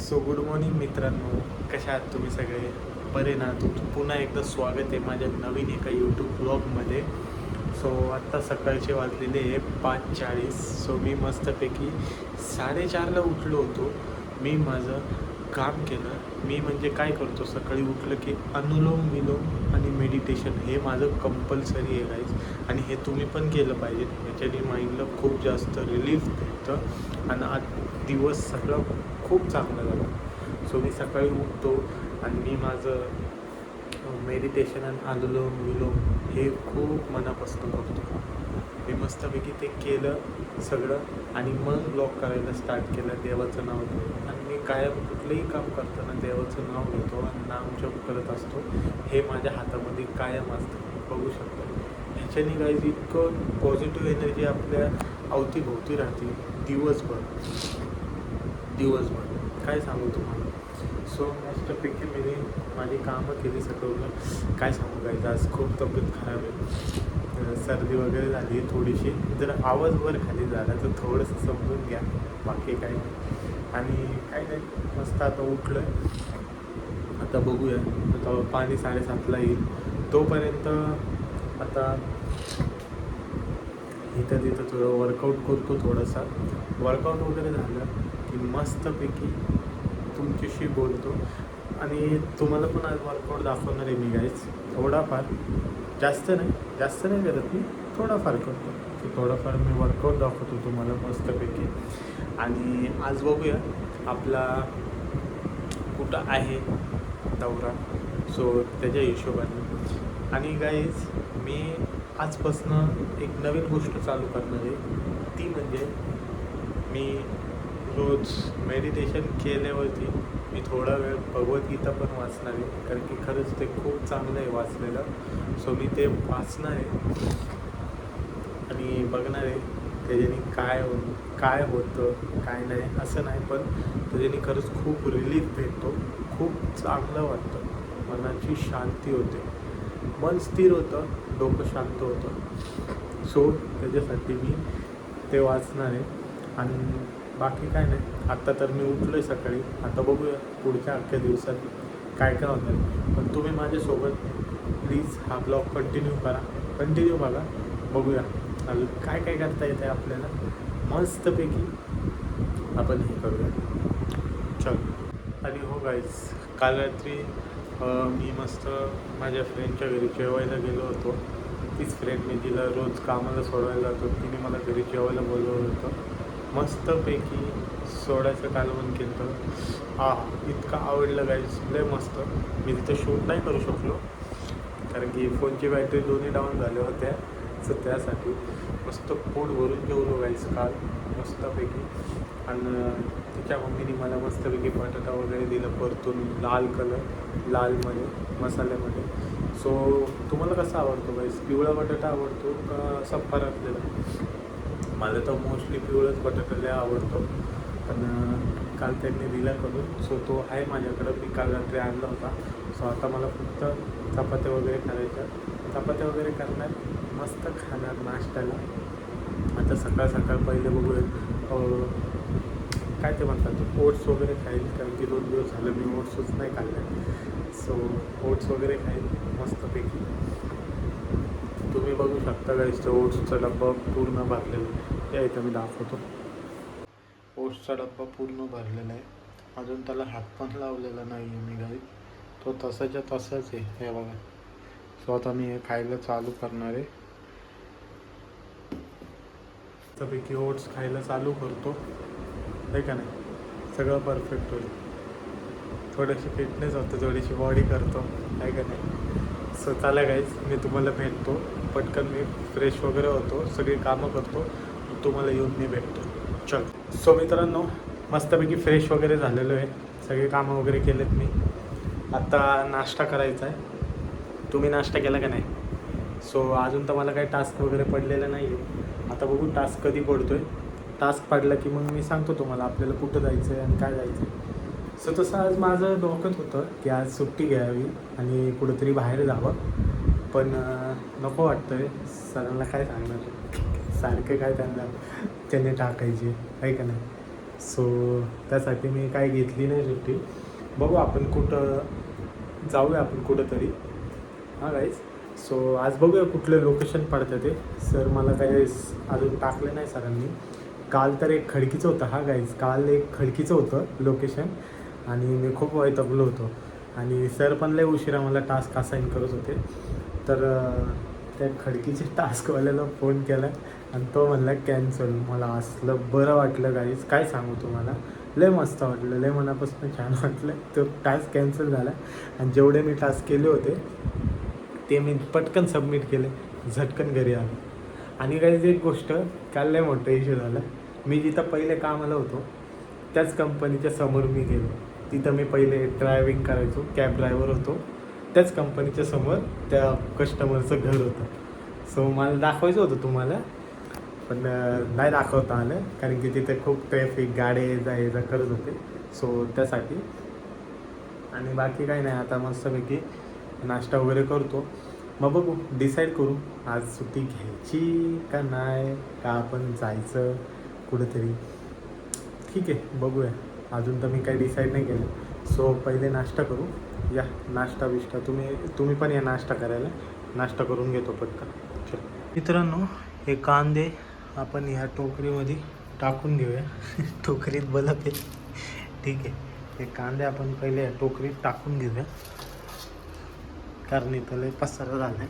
So good morning मित्रांनो, कशा आहात तुम्ही सगळे? बरे ना? तुमचं पुन्हा एकदा स्वागत आहे माझ्या नवीन एका यूट्यूब ब्लॉगमध्ये. सो आत्ता सकाळचे वाजलेले आहे 5:40. सो मी मस्तपैकी 4:30ला उठलो होतो. मी माझं काम केलं. मी म्हणजे काय करतो, सकाळी उठलं की अनुलोम विलोम आणि मेडिटेशन हे माझं कंपल्सरी आहे गाईज. आणि हे तुम्ही पण केलं पाहिजे. ह्याच्याने माइंडला खूप जास्त रिलीफ भेटतं आणि आज दिवस सगळं खूप चांगलं झालं. सो मी सकाळी उठतो आणि मी माझं मेडिटेशन आणि अनुलोम विलोम हे खूप मनापासून करतो. मी मस्तपैकी ते केलं सगळं आणि मग ब्लॉग करायला स्टार्ट केलं देवाचं नाव घेऊन. आणि मी कायम कुठलंही काम करताना देवाचं नाव घेतो आणि नामजप करत असतो. हे माझ्या हातामध्ये कायम असतं, बघू शकतो. ह्याच्याने काही इतकं पॉझिटिव्ह एनर्जी आपल्या अवतीभोवती राहते दिवसभर काय सांगू तुम्हाला. सो मस्तपैकी मी माझी कामं केली सगळं. काय सांगू काय, आज खूप तब्येत खराब आहे. सर्दी वगैरे झाली थोडीशी. जर आवाज वर खाली झाला तर थोडंसं समजून घ्या, बाकी काही नाही. आणि काय नाही, मस्त आता उठलं आहे. आता बघूया, आता पाणी 7:30ला येईल. तोपर्यंत आता इथं तिथं थोडं वर्कआउट करतो. थोडासा वर्कआउट वगैरे झालं की मस्तपैकी तुमच्याशी बोलतो. आणि तुम्हाला पण आज वर्कआउट दाखवणार आहे मी गाईज. थोडाफार, जास्त नाही करत मी, थोडाफार करतो. की थोडाफार मी वर्कआउट दाखवतो तुम्हाला मस्तपैकी. आणि आज बघूया आपला कुठं आहे दौरा, सो त्याच्या हिशोबाने. आणि गाईज मी आजपासनं एक नवीन गोष्ट चालू करणार आहे. ती म्हणजे मी रोज मेडिटेशन केल्यावरती मी थोडा वेळ भगवद्गीता पण वाचणार आहे. कारण की खरंच ते खूप चांगलं आहे वाचलेलं. सो मी ते वाचणार आहे आणि बघणार आहे त्याच्याने काय होतं काय नाही, असं नाही, पण त्याच्याने खरंच खूप रिलीफ भेटतो. खूप चांगलं वाटतं, मनाची शांती होते, मन स्थिर होतं, डोकं शांत होतं. सो त्याच्यासाठी मी ते वाचणार आहे. आणि बाकी काय नाही. आत्ता तर मी उठलो आहे सकाळी. आता बघूया पुढच्या अख्ख्या दिवसात काय होतं. पण तुम्ही माझ्यासोबत प्लीज हा ब्लॉग कंटिन्यू बघा. बघूया अजून काय करता येतं आपल्याला. मस्तपैकी आपण हे करूया. चल. आणि हो गाईज, काल रात्री मी मस्त माझ्या फ्रेंडच्या घरी जेवायला गेलो होतो. तीच फ्रेंड मी जिला रोज कामाला सोडवायला जातो, तिने मला घरी जेवायला बोलवलं होतं. मस्तपैकी सोड्याचं कालवण केलं होतं. इतकं आवडलं गाईज, लय मस्त. मी तिथं शूट नाही करू शकलो कारण की फोनची बॅटरी दोन्ही डाऊन झाल्या होत्या. सो त्यासाठी मस्त पोट भरून जेवलो गाईज काल मस्तपैकी. आणि तिच्या मम्मीने मला मस्तपैकी बटाटा वगैरे दिलं परतून, लालमध्ये मसाल्यामध्ये. सो तुम्हाला कसा आवडतो गाईज, पिवळा बटाटा आवडतो का असा परतलेला? मला तर मोस्टली पिवळाच बटाटा लय आवडतो. पण काल त्यांनी दिला करून, सो तो आहे माझ्याकडं. मी काल रात्री आणला होता. सो आता मला फक्त चपात्या वगैरे करायच्या, चपात्या वगैरे करणार, मस्त खाणार नाश्त्याला. आता सकाळ पहिले बघूया काय ते म्हणतात, ओट्स वगैरे खाईल. कारण की 2 दिवस झालं मी ओट्सच नाही खाल्ले. सो ओट्स वगैरे खाईल मस्तपैकी. तुम्ही बघू शकता गाईस, ओट्सचा डब्बा पूर्ण भरलेला आहे. इथं मी दाखवतो. ओट्सचा डब्बा पूर्ण भरलेला आहे. अजून त्याला हात पण लावलेला नाही आहे मी गाईस. तो तसाच्या तसाच आहे, हे बघा. सो आता मी हे खायला चालू करणार आहे. त्यापैकी ओट्स खायला चालू करतो, आहे का नाही. सगळं परफेक्ट होईल. थोडीशी फिटनेस होतं, थोडीशी बॉडी करतो, आहे का नाही. सो चला गाईज, मी तुम्हाला भेटतो पटकन. मी फ्रेश वगैरे होतो, सगळी कामं करतो, तुम्हाला येऊन मी भेटतो. चल. सो मित्रांनो, मस्तपैकी फ्रेश वगैरे झालेलो आहे. सगळे कामं वगैरे केलेत मी. आत्ता नाश्ता करायचा आहे. तुम्ही नाश्ता केला का नाही? सो अजून तर मला काही टास्क वगैरे पडलेला नाही आहे. आता बघू टास्क कधी पडतो आहे. टास्क पडला की मग मी सांगतो तुम्हाला आपल्याला कुठं जायचं आहे आणि काय जायचं आहे. सो तसं आज माझं डोक्यात होतं की आज सुट्टी घ्यावी आणि कुठंतरी बाहेर जावं. पण नको वाटतं आहे. सरांना काय सांगणार, सारखे काय त्यांना टाकायचे, आहे का नाही. सो त्यासाठी मी काय घेतली नाही सुट्टी. बघू आपण कुठं जाऊया, आपण कुठंतरी. हां गाईज, सो आज बघूया कुठलं लोकेशन पडतं ते. सर मला काही अजून टाकले नाही सरांनी. काल तर एक खडकीचं होतं. हा गाईज, काल एक खडकीचं होतं लोकेशन आणि मी खूप वैतागलो होतो. आणि सर पण लय उशिरा मला टास्क असाईन करत होते. तर त्या खडकीच्या टास्कवाल्याला फोन केला आणि तो म्हणला कॅन्सल. मला असलं बरं वाटलं गाईज, काय सांगू तुम्हाला. लय मस्त वाटलं, लय मनापासून छान वाटलं. तो टास्क कॅन्सल झाला आणि जेवढे मी टास्क केले होते ते मी पटकन सबमिट केले, झटकन घरी आलो. आणि गाईज एक गोष्ट, काल लय मोठा इश्यू झाला. मी जिथं पहिले कामाला होतो त्याच कंपनीच्या समोर मी गेलो. तिथं मी पहिले ड्रायव्हिंग करायचो, कॅब ड्रायव्हर होतो. त्याच कंपनीच्या समोर त्या कस्टमरचं घर होतं. सो मला दाखवायचं होतं तुम्हाला, पण नाही दाखवता आलं कारण की तिथे खूप ट्रॅफिक, गाडी जा करत होते. सो त्यासाठी. आणि बाकी काही नाही, आता मस्तपैकी नाश्ता वगैरे करतो. मग बघू, डिसाईड करू आज सुट्टी घ्यायची का नाही, का आपण जायचं कुठंतरी. ठीक आहे, बघूया. अजून तर मी काही डिसाईड नाही केलं. सो पहिले नाश्ता करू. या नाश्ता बिष्टा, तुम्ही पण या नाश्ता करायला. नाश्ता करून घेतो पटकन. चल मित्रांनो, हे कांदे आपण ह्या टोकरीमध्ये टाकून घेऊया. टोकरीत बलप आहे. ठीक आहे, हे कांदे आपण पहिले या टोकरीत टाकून घेऊया कारण इथं लय पसारा झाला आहे.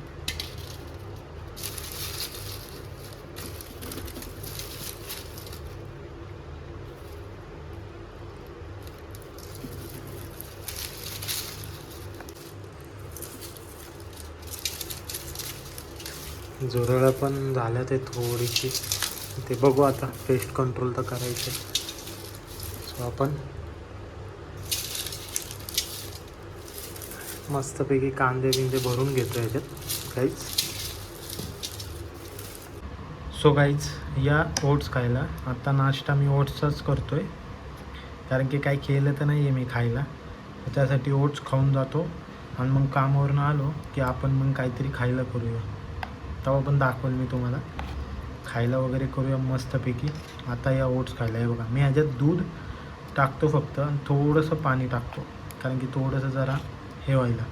झुरळं पण झाल्या ते थोडीशी, ते बघू आता. पेस्ट कंट्रोल तर करायचं. सो आपण मस्तपैकी कांदे बिंदे भरून घेतो याच्यात गाईज. सो गाईज, या ओट्स खायला. आता नाश्ता मी ओट्सचाच करतो आहे कारण की काही केलं तर नाही आहे मी खायला. त्यासाठी ओट्स खाऊन जातो आणि मग कामावरून आलो की आपण मग काहीतरी खायला करूया. तेव्हा पण दाखवेल मी तुम्हाला. खायला वगैरे करूया मस्तपैकी. आता या ओट्स खायला आहे बघा, मी ह्याच्यात दूध टाकतो फक्त आणि थोडंसं पाणी टाकतो कारण की थोडंसं जरा हे व्हायला.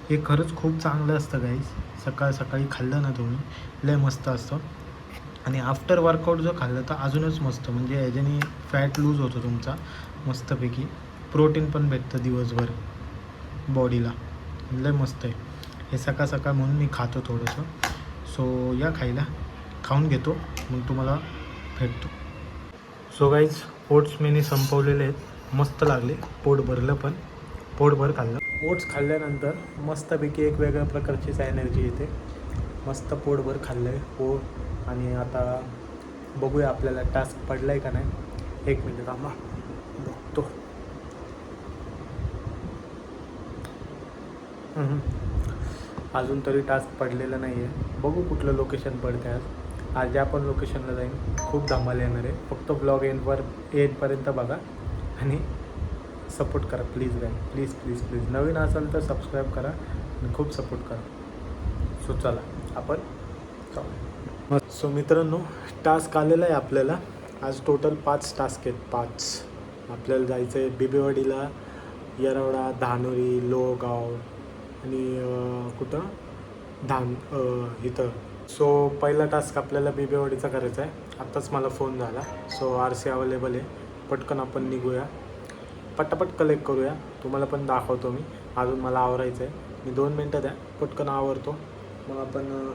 हे खरंच खूप चांगलं असतं गाईज. सकाळ सकाळी खाल्लं ना तुम्ही, लय मस्त असतं. आणि आफ्टर वर्कआउट जर खाल्लं तर अजूनच मस्त. म्हणजे ह्याच्याने फॅट लूज होतो तुमचा मस्तपैकी. प्रोटीन पण भेटतं दिवसभर बॉडीला. लय मस्त आहे हे. सकाळ सकाळ म्हणून मी खातो थोडंसं. सो या खायला, खाऊन घेतो मग तुम्हाला भेटतो. सो गाईज, ओट्स मी संपवलेले आहेत. मस्त लागले, पोट भरलं पण, पोटभर खाल्लं. ओट्स खाल्ल्यानंतर मस्तपैकी एक वेगळ्या प्रकारचीच एनर्जी येते. मस्त पोटभर खाल्लं आहे पोट. आणि आता बघूया आपल्याला टास्क पडला आहे का नाही. एक मिनिट थांबा, बघतो. अजून तरी टास्क पडलेला नाही आहे. बघू कुठलं लोकेशन पडतं आहे आज. आज ज्या पण लोकेशनला जाईन खूप धमाल येणार आहे. फक्त ब्लॉग एंडपर्यंत बघा आणि सपोर्ट करा please guy. Please please please. नवीन असाल तर सबस्क्राईब करा आणि खूप सपोर्ट करा. सो चला आपण जाऊ. सो मित्रांनो, टास्क आलेला आहे आपल्याला. आज टोटल 5 टास्क आहेत. 5 आपल्याला जायचं आहे बिबेवाडीला, येरवडा, धानोरी, लोहगाव आणि कुठं इथं. सो पहिला टास्क आपल्याला बिबेवाडीचा करायचा आहे. आत्ताच मला फोन झाला. सो RC अवेलेबल आहे. पटकन आपण निघूया, पटापट कलेक्ट करूया. तुम्हाला पण दाखवतो मी. अजून मला आवरायचं आहे. मी 2 मिनटं द्या, पटकन आवरतो. मग आपण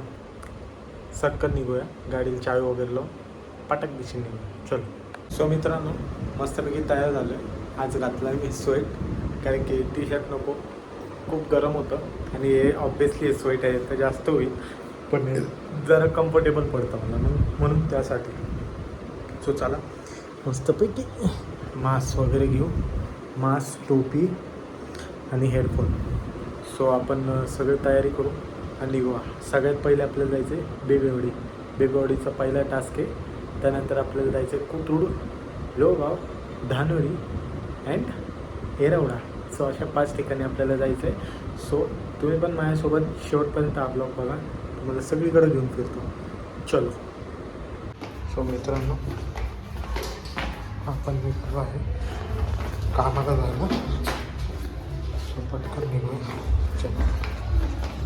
सटकन निघूया. गाडीला चावी वगैरे लावून पटक दिशेने निघूया. चलो. सो मित्रांनो, मस्तपैकी तयार झालो आहे. आज घातला मी स्वेट कारण की टी-शर्ट नको, खूप गरम होतं. आणि हे ऑब्वियसली स्वेट आहे तर जास्त होईल, पण जरा कम्फर्टेबल पडतं मला म्हणून त्यासाठी. सो चला मस्तपैकी मास्क वगैरे घेऊ. मास्क, टोपी आणि हेडफोन. सो आपण सगळी तयारी करू आणि निघू. सगळ्यात पहिले आपल्याला जायचं आहे बिबेवाडी. बिबेवाडीचा पहिला टास्क आहे. त्यानंतर आपल्याला जायचं आहे कोथरूड, लोहगाव, धानोरी अँड येरवडा. सो अशा 5 ठिकाणी आपल्याला जायचं आहे. सो तुम्ही पण माझ्यासोबत शेवटपर्यंत हा ब्लॉग बघा, तुम्हाला सगळीकडे घेऊन फिरतो. चलो. सो मित्रांनो, आपण निघलो आहे कामाला जायला. पटकन निघूया.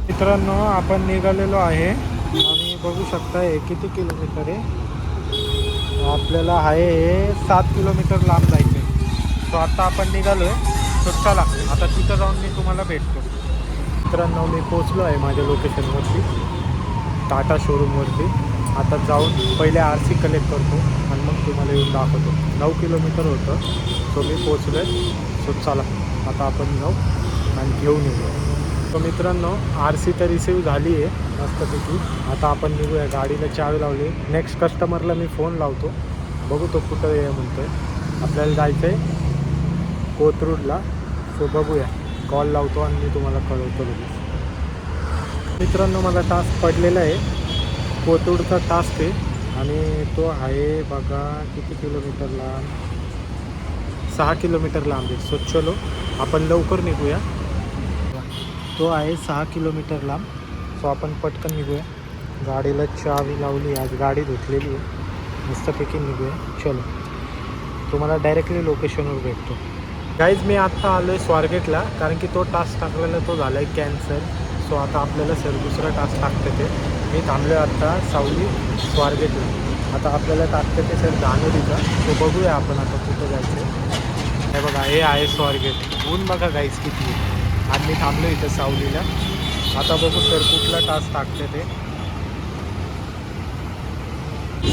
मित्रांनो आपण निघालेलो आहे आणि बघू शकता हे किती किलोमीटर आहे. आपल्याला आहे हे 7 किलोमीटर लांब जायचं आहे. सो आता आपण निघालो आहे. सो चला आता तिथं जाऊन मी तुम्हाला भेटतो. मित्रांनो मी पोचलो आहे माझ्या लोकेशनवरती, टाटा शोरूमवरती. आता जाऊन पहिले RC कलेक्ट करतो आणि मग तुम्हाला येऊन दाखवतो. 9 किलोमीटर होतं. सो मी पोचलो आहे. सो चला आता आपण जाऊ आणि घेऊन येऊ. तो मित्रांनो RC तर रिसीव झाली आहे मस्तपैकी. आता आपण निघूया. गाडीला चावी लावली. नेक्स्ट कस्टमरला मी फोन लावतो, बघू तो कुठं आहे म्हणतो आहे. आपल्याला जायचं आहे कोथरूडला. सो बघूया, कॉल लावतो आणि मी तुम्हाला कळवतो लगेच. मित्रांनो मला टास्क पडलेला आहे, कोथरूडचा टास्क आहे आणि तो आहे बघा किती किलोमीटर लांब, 6 किलोमीटर लांब आहे. सो चलो आपण लवकर निघूया. तो आहे 6 किलोमीटर लांब. सो आपण पटकन निघूया. गाडीला चावी लावली, आज गाडी धुतलेली आहे, मस्तपैकी निघूया. चलो तुम्हाला डायरेक्टली लोकेशनवर भेटतो. गाईज मी आत्ता आलो आहे स्वारगेटला, कारण की तो टास्क टाकलेला तो झाला आहे कॅन्सल. सो आता आपल्याला सर दुसरा टास्क टाकते ते. मी थांबलो आहे आत्ता सावली स्वारगेटला. आता आपल्याला टाकते ते सर धानोरीचा. तो बघूया आपण आता कुठं जायचं आहे. हे बघा हे आहे स्वारगेट. ऊन बघा गाईज किती आहे. आणि मी थांबलो इथं सावलीला. आता बघू सर कुठला टास्क टाकते ते.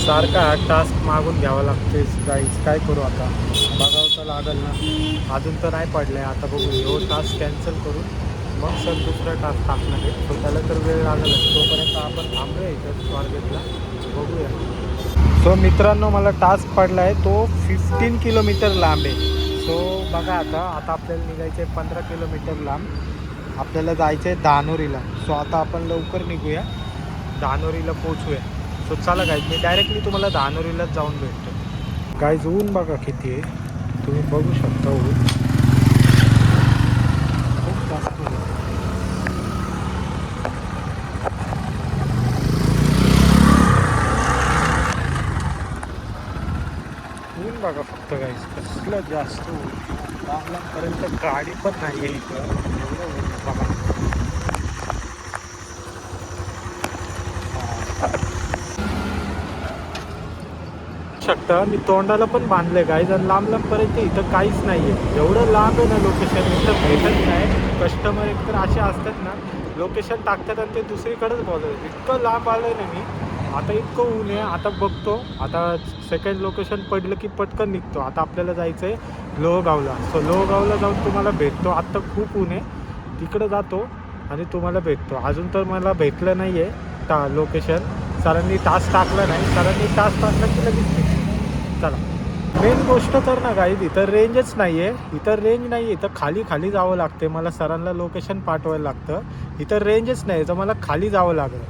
सारखा हा टास्क मागून घ्यावा लागते गाईज, काय करू आता, बघावं तर लागेल ना. अजून तर नाही पडलं आहे. आता बघू हो टास्क कॅन्सल करून मग सर दुसरा टास्क टाकणार आहे. तो त्याला तर वेळ लागेलच. तोपर्यंत आपण थांबलो आहे इथं स्वारगेटला, बघूया. सो मित्रांनो मला टास्क पडला आहे, तो 15 किलोमीटर लांब आहे. सो बघा आता आपल्याला निघायचं आहे 15 किलोमीटर लांब. आपल्याला जायचं आहे धानोरीला. सो आता आपण लवकर निघूया, धानोरीला पोचूया. सो चला गाईज मी डायरेक्टली तुम्हाला धानोरीलाच जाऊन भेटतो. गाईज ऊन बघा किती आहे, तुम्ही बघू शकता. ऊन खूप जास्त आहे. ऊन बघा फक्त गाईज कसलं जास्त ऊन. लांबपर्यंत गाडी पण नाही आहे इथं, एवढं ऊन बघा. शकता मी तोंडाला पण बांधलं आहे गाईज. आणि लांबपर्यंत इथं काहीच नाही आहे. एवढं लांब आहे ना लोकेशन, इथं भेटत नाही. कस्टमर एकतर असे असतात ना, लोकेशन टाकतात आणि ते दुसरीकडेच बोलवतात. इतकं लांब आलं आहे ना मी. आता इतकं ऊन आहे. आता बघतो, आता सेकंड लोकेशन पडलं की पटकन निघतो. आता आपल्याला जायचं आहे लोहगावला. सो लोहगावला जाऊन तुम्हाला भेटतो. आत्ता खूप ऊन आहे, तिकडं जातो आणि तुम्हाला भेटतो. अजून तर मला भेटलं नाही आहे लोकेशन. सरांनी टास्क टाकला नाही. सरांनी टास्क टाकला की लगेच चला. मेन गोष्ट तर ना गाईज इथं रेंजच नाही आहे. इथं रेंज नाही आहे. इथं खाली जावं लागते. मला सरांना लोकेशन पाठवायला लागतं. इथं रेंजच नाही तर मला खाली जावं लागेल.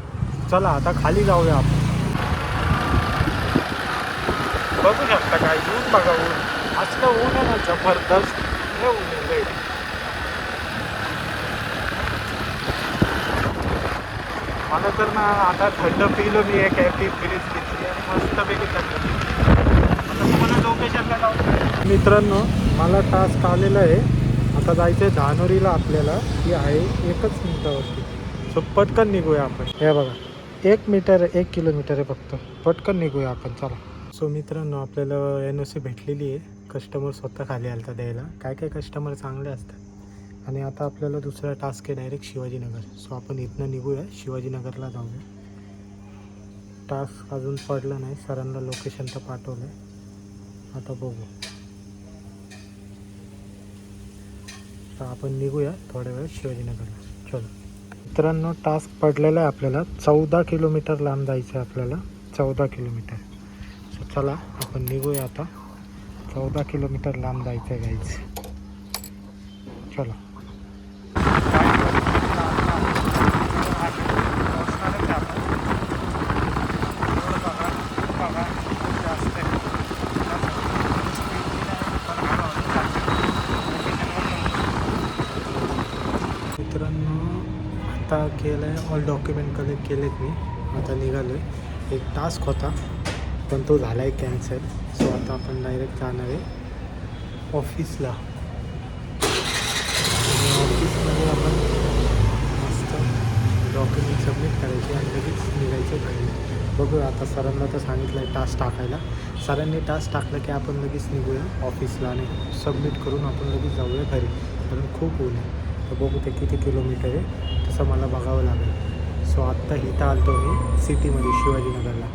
चला आता खाली जाऊया आपण. बघू शकता काय ऊन बघा. ऊन असलं ऊन आहे ना जबरदस्त. हे ऊन आहे. मला तर ना आता थंड पिलो मी एक ॲपी फ्रीज घेतली आणि मस्तपैकी थंड. लोकेशनला जाऊ. मित्रांनो मला टास्क आलेला आहे. आता जायचं आहे धानोरीला आपल्याला. ती आहे 1 मिनिटावरती. सो पटकन निघूया आपण. हे बघा 1 किलोमीटर आहे फक्त. पटकन निघूया आपण चला. सो मित्रांनो आपल्याला NOC भेटलेली आहे. कस्टमर स्वतः खाली आलता द्यायला. काय कस्टमर चांगले असतात. आणि आता आपल्याला दुसरा टास्क आहे डायरेक्ट शिवाजीनगर. सो आपण इथनं निघूया, शिवाजीनगरला जाऊया. टास्क अजून पडला नाही. सरांना लोकेशन तर पाठवलं आहे. आता बघू. तर आपण निघूया थोड्या वेळ शिवाजीनगरला. चलो मित्रांनो टास्क पडलेला आहे आपल्याला. 14 किलोमीटर लांब जायचं आहे आपल्याला. 14 किलोमीटर. सो चला आपण निघूया आता. 14 किलोमीटर लांब जायचं आहे गाईज. चलो आता केलं आहे. ऑल डॉक्युमेंट कलेक्ट केलेत मी. आता निघालो आहे. एक टास्क होता पण तो झाला आहे कॅन्सल. सो आता आपण डायरेक्ट जाणार आहे ऑफिसला. ऑफिसमध्ये आपण मस्त डॉक्युमेंट सबमिट करायचे आणि लगेच निघायचं घरी. बघू आता सरांना तर सांगितलं आहे टास्क टाकायला. सरांनी टास्क टाकलं की आपण लगेच निघूया ऑफिसला आणि सबमिट करून आपण लगेच जाऊया घरी, कारण खूप ऊन आहे. तर बघू ते किती किलोमीटर आहे तसं मला बघावं लागेल. सो आत्ता इथं आलतो मी सिटीमध्ये शिवाजीनगरला.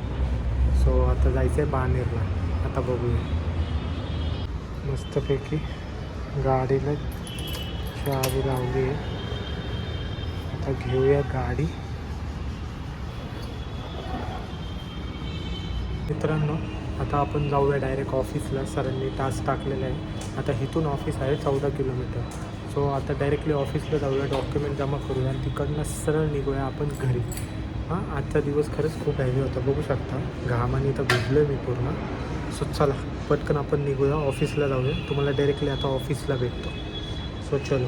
सो आता जायचं आहे बाणेरला. आता बघूया. मस्तपैकी गाडीला चावी लावली आहे. आता घेऊया गाडी. मित्रांनो आता आपण जाऊया डायरेक्ट ऑफिसला. सरांनी टास्क टाकलेला आहे. आता इथून ऑफिस आहे 14 किलोमीटर. सो आता डायरेक्टली ऑफिसला जाऊया, डॉक्युमेंट जमा करूया आणि तिकडनं सरळ निघूया आपण घरी. हां, आजचा दिवस खरंच खूप हॅवी होता. बघू शकता घामाने तर भिजलो आहे मी पूर्ण. सो चला पटकन आपण निघूया ऑफिसला जाऊया. तुम्हाला डायरेक्टली आता ऑफिसला भेटतो. सो चलो.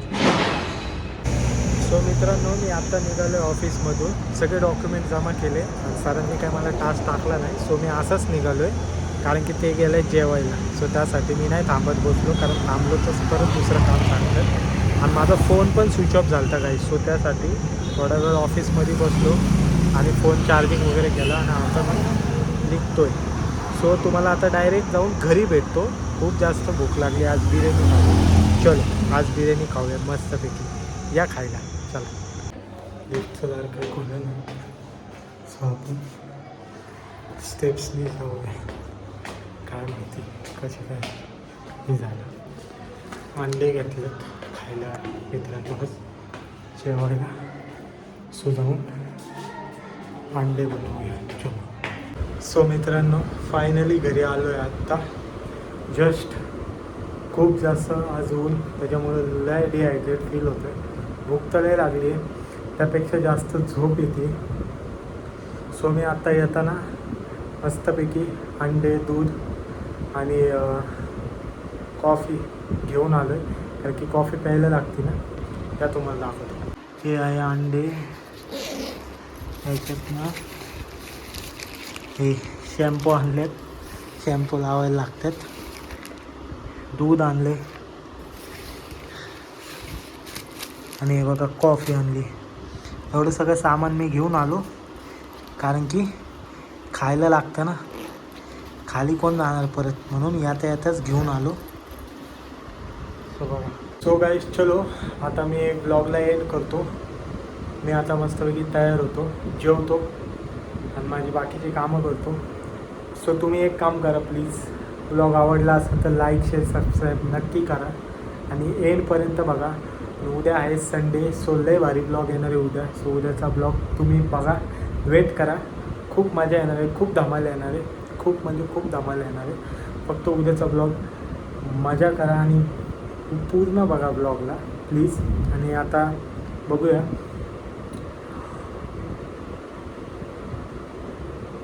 सो मित्रांनो मी आत्ता निघालो आहे ऑफिसमधून. सगळे डॉक्युमेंट जमा केले आणि सरांनी काय मला टास्क टाकला नाही. सो मी असंच निघालो आहे कारण की ते गेलं आहे जेवायला. सो त्यासाठी मी नाही थांबत बसलो, कारण थांबलो तर परत दुसरं काम सांगतात. आणि माझा फोन पण स्विच ऑफ झाला होता काही. सो त्यासाठी थोडा वेळ ऑफिसमध्ये बसलो आणि फोन चार्जिंग वगैरे केला आणि आता मी निघतो आहे. सो तुम्हाला आता डायरेक्ट जाऊन घरी भेटतो. खूप जास्त भूक लागली. आज बिर्याणी खाऊ. चलो आज बिर्याणी खाऊया मस्तपैकी. या खायला चला. लिफ्टचं दार काही खोलं नाही. सो आपण स्टेप्सनी जाऊया. काय माहिती कसे काय हे झालं. अंडे घेतलं खायला मित्रांसोबत जेवायला. सो जाऊन अंडे बनवूया. चलो. सो मित्रांनो फायनली घरी आलो आहे आत्ता. जस्ट खूप जास्त आज ऊन त्याच्यामुळे लय डिहायड्रेट फील होतं आहे. भूक तर लय लागली आहे, त्यापेक्षा जास्त झोप येते. सो मी आत्ता येताना मस्तपैकी अंडे, दूध आणि कॉफी घेऊन आलो आहे, कारण की कॉफी प्यायला लागते ना. त्या तुम्हाला दाखवतो. हे आहे अंडे. ह्याच्यात ना हे शॅम्पू आणलेत, शॅम्पू लावायला लागतात. दूध आणले आणि हे बघा कॉफी आणली. एवढं सगळं सामान मी घेऊन आलो, कारण की खायला लागतं ना, खाली कोण जाणार परत, म्हणून यातच घेऊन आलो. सो गाईस चलो आता मी ब्लॉगला एंड करतो. मी आता मस्तपैकी तयार होतो, जेवतो आणि माझी बाकीची कामं करतो. सो तुम्ही एक काम करा प्लीज, ब्लॉग आवडला असेल तर लाईक, शेअर, सबस्क्राईब नक्की करा आणि एंडपर्यंत बघा. उद्या आहे संडे. सो लय भारी ब्लॉग येणार आहे उद्या. सो उद्याचा ब्लॉग तुम्ही बघा, वेट करा. खूप मजा येणार आहे, खूप धमाल येणार आहे, खूप म्हणजे खूप धमाल येणार आहे. फक्त उद्याचा ब्लॉग मजा करा आणि पूर्ण बघा ब्लॉगला प्लीज. आणि आता बघूया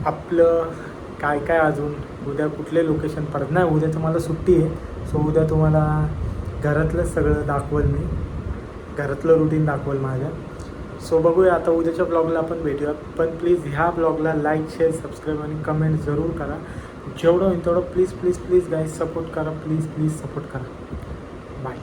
आपलं काय काय अजून उद्या कुठले लोकेशन परत. नाही उद्या तुम्हाला सुट्टी आहे. सो उद्या तुम्हाला घरातलं सगळं दाखवल मी, घरातलं रुटीन दाखवल माझ्या. सो बघूया आता उद्याच्या ब्लॉगला आपण भेटूया. पण प्लीज ह्या ब्लॉगला लाईक, शेअर, सबस्क्राईब आणि कमेंट जरूर करा. जेवढं होईल तेवढं please please please guys support करा. प्लीज प्लीज सपोर्ट करा. बाय.